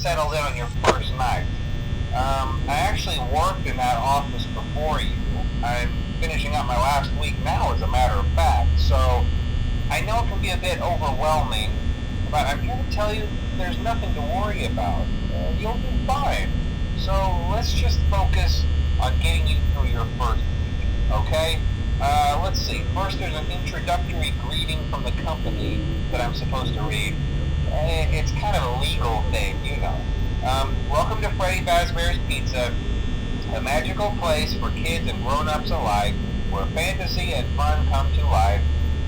settled in on your first night. I actually worked in that office before you. I'm finishing up my last week now, as a matter of fact, so I know it can be a bit overwhelming, but I'm here to tell you there's nothing to worry about. You'll be fine. So let's just focus on getting you through your first week, okay? Let's see. First, there's an introductory greeting from the company that I'm supposed to read. It's kind of a legal thing, you know. Welcome to Freddy Fazbear's Pizza, a magical place for kids and grown-ups alike, where fantasy and fun come to life.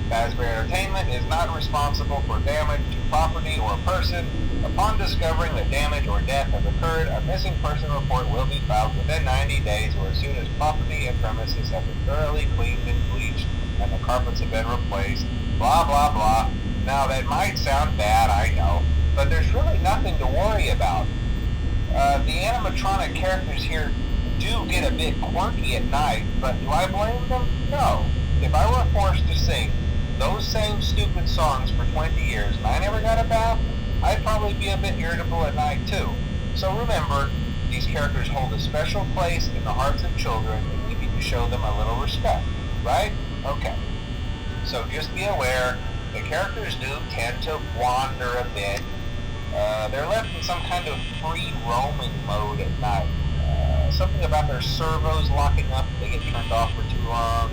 Fazbear Entertainment is not responsible for damage to property or person. Upon discovering that damage or death has occurred, a missing person report will be filed within 90 days or as soon as property and premises have been thoroughly cleaned and bleached and the carpets have been replaced. Blah, blah, blah. Now, that might sound bad, I know, but there's really nothing to worry about. The animatronic characters here do get a bit quirky at night, but do I blame them? No. If I were forced to sing those same stupid songs for 20 years and I never got a bath, I'd probably be a bit irritable at night too. So remember, these characters hold a special place in the hearts of children and we need to show them a little respect, right? Okay. So just be aware, the characters do tend to wander a bit. They're left in some kind of free roaming mode at night. Something about their servos locking up if they get turned off for too long.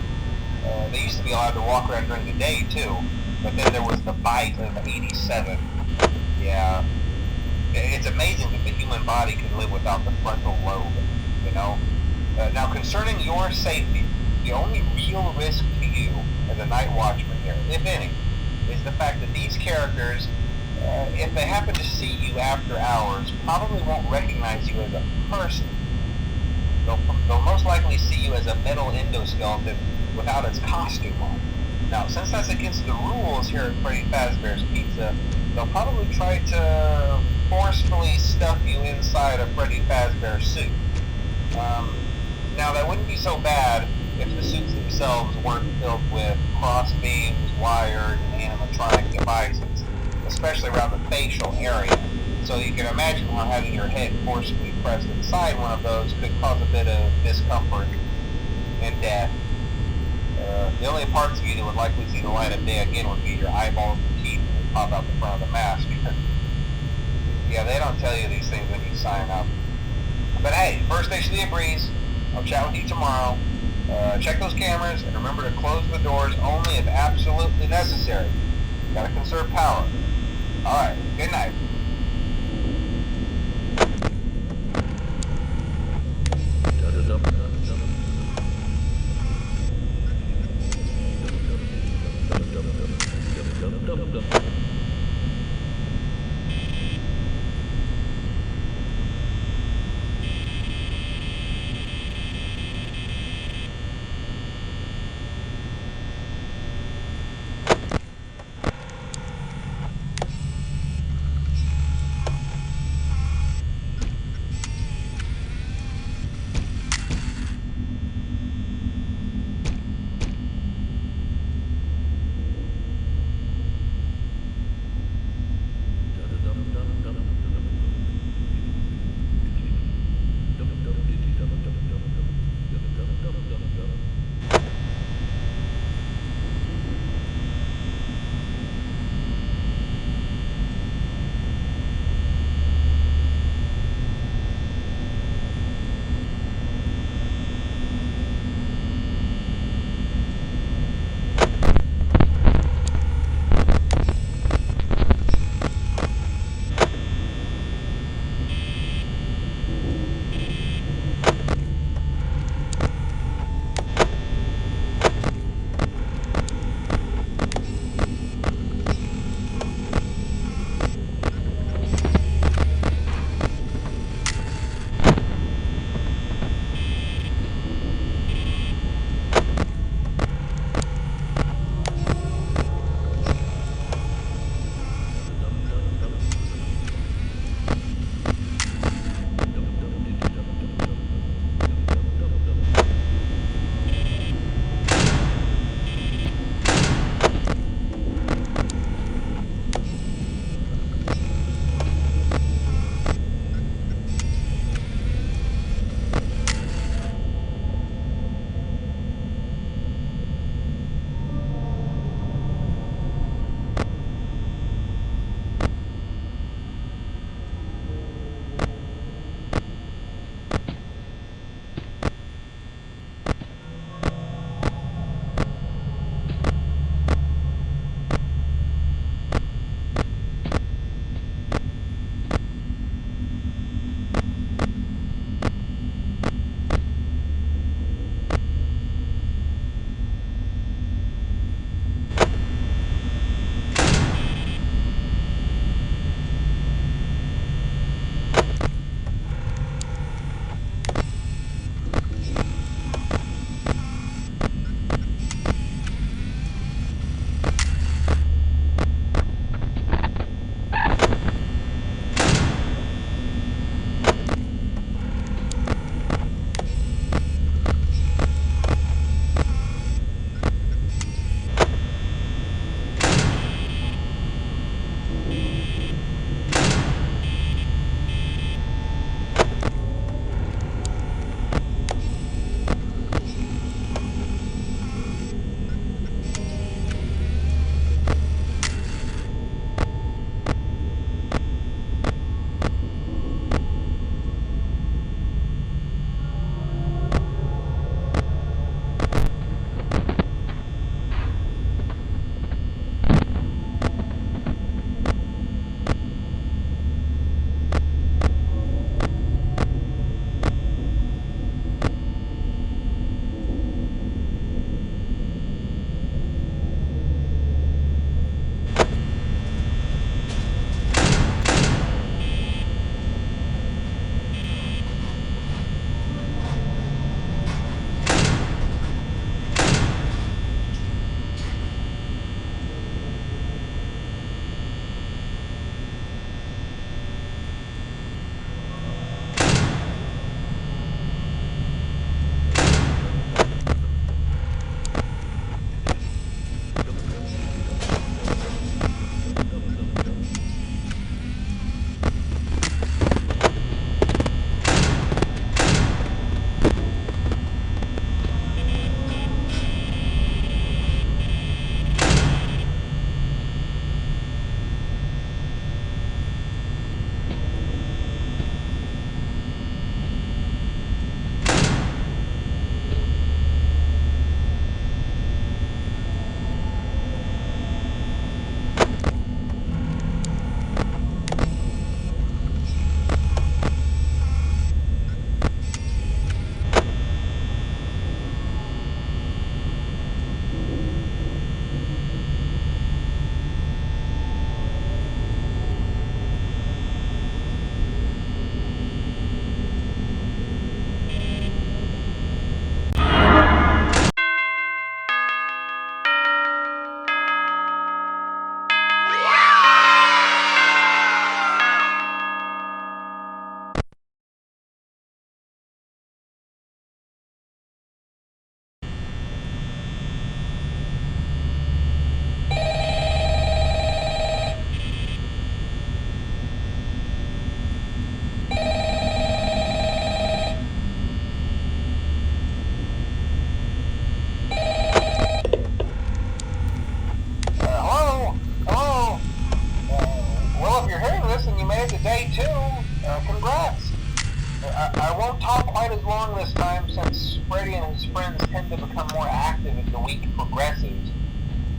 They used to be allowed to walk around during the day too, but then there was the bite of 87. Yeah, it's amazing that the human body can live without the frontal lobe, you know? Now, concerning your safety, the only real risk to you as a night watchman here, if any, is the fact that these characters, if they happen to see you after hours, probably won't recognize you as a person. They'll most likely see you as a metal endoskeleton without its costume on. Now, since that's against the rules here at Freddy Fazbear's Pizza, they'll probably try to forcefully stuff you inside a Freddy Fazbear suit. Now, that wouldn't be so bad if the suits themselves weren't filled with cross beams, wired, and animatronic devices, especially around the facial area. So you can imagine how having your head forcefully pressed inside one of those could cause a bit of discomfort and death. The only parts of you that would likely see the light of day again would be your eyeballs and teeth when they pop out the front of the mask. Yeah, they don't tell you these things when you sign up. But hey, first station of the breeze. I'll chat with you tomorrow. Check those cameras and remember to close the doors only if absolutely necessary. Gotta conserve power. Alright, good night. day 2. Congrats. I won't talk quite as long this time since Freddy and his friends tend to become more active as the week progresses.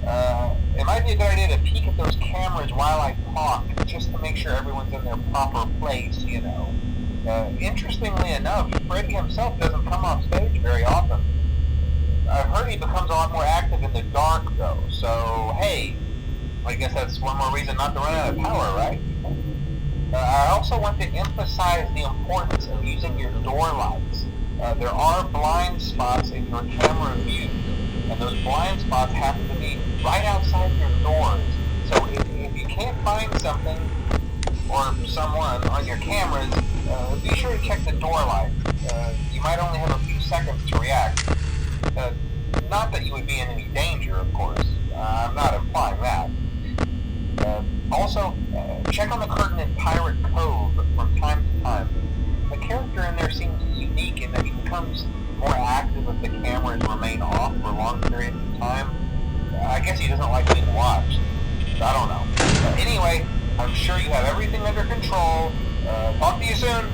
It might be a good idea to peek at those cameras while I talk, just to make sure everyone's in their proper place, you know. Interestingly enough, Freddy himself doesn't come off stage very often. I've heard he becomes a lot more active in the dark, though, so hey, I guess that's one more reason not to run out of power, right? I also want to emphasize the importance of using your door lights. There are blind spots in your camera view, and those blind spots happen to be right outside your doors. So if you can't find something or someone on your cameras, be sure to check the door light. You might only have a few seconds to react. Not that you would be in any danger, of course. I'm not implying that. Also, check on the curtain in Pirate Cove from time to time. The character in there seems unique in that he becomes more active if the cameras remain off for long periods of time. I guess he doesn't like being watched. I don't know. Anyway, I'm sure you have everything under control. Talk to you soon.